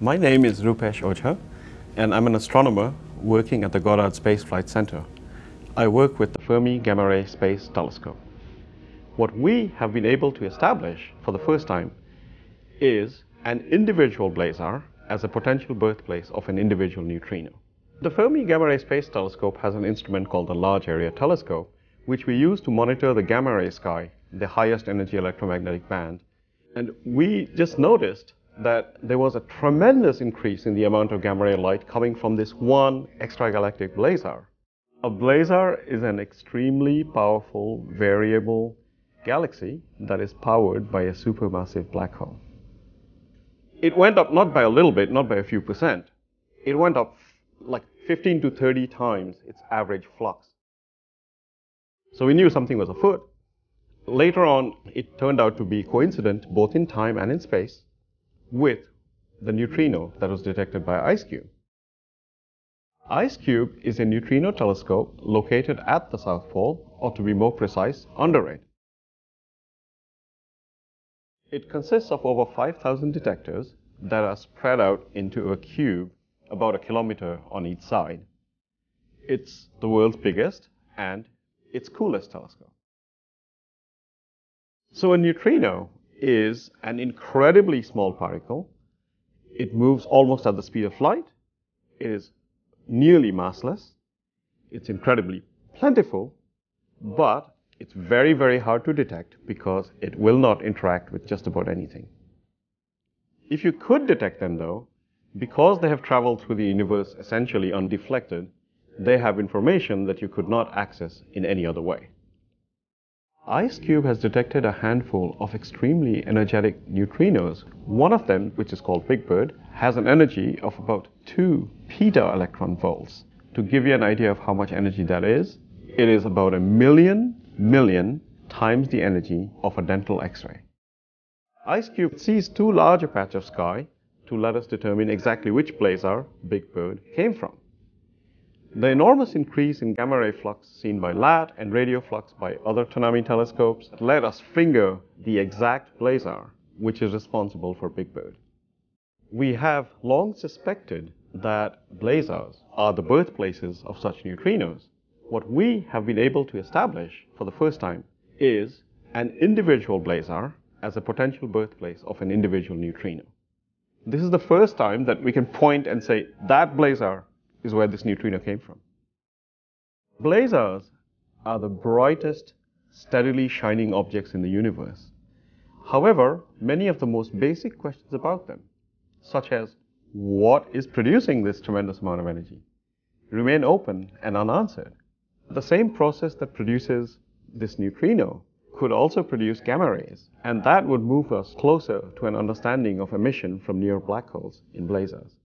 My name is Rupesh Ojha, and I'm an astronomer working at the Goddard Space Flight Center. I work with the Fermi Gamma Ray Space Telescope. What we have been able to establish for the first time is an individual blazar as a potential birthplace of an individual neutrino. The Fermi Gamma Ray Space Telescope has an instrument called the Large Area Telescope, which we use to monitor the gamma ray sky, the highest energy electromagnetic band. And we just noticed that there was a tremendous increase in the amount of gamma ray light coming from this one extragalactic blazar. A blazar is an extremely powerful variable galaxy that is powered by a supermassive black hole. It went up not by a little bit, not by a few percent. It went up like 15 to 30 times its average flux. So we knew something was afoot. Later on, it turned out to be coincident both in time and in space with the neutrino that was detected by IceCube. IceCube is a neutrino telescope located at the South Pole, or to be more precise, under it. It consists of over 5,000 detectors that are spread out into a cube about 1 kilometer on each side. It's the world's biggest and its coolest telescope. So a neutrino is an incredibly small particle. It moves almost at the speed of light. It is nearly massless. It's incredibly plentiful, but it's very, very hard to detect because it will not interact with just about anything. If you could detect them, though, because they have traveled through the universe essentially undeflected, they have information that you could not access in any other way. IceCube has detected a handful of extremely energetic neutrinos. One of them, which is called Big Bird, has an energy of about 2 peta-electron volts. To give you an idea of how much energy that is, it is about 1 million times the energy of a dental X-ray. IceCube sees too large a patch of sky to let us determine exactly which blazar Big Bird came from. The enormous increase in gamma ray flux seen by LAT and radio flux by other Toonami telescopes let us finger the exact blazar which is responsible for Big Bird. We have long suspected that blazars are the birthplaces of such neutrinos. What we have been able to establish for the first time is an individual blazar as a potential birthplace of an individual neutrino. This is the first time that we can point and say that blazar is where this neutrino came from. Blazars are the brightest, steadily shining objects in the universe. However, many of the most basic questions about them, such as what is producing this tremendous amount of energy, remain open and unanswered. The same process that produces this neutrino could also produce gamma rays, and that would move us closer to an understanding of emission from near black holes in blazars.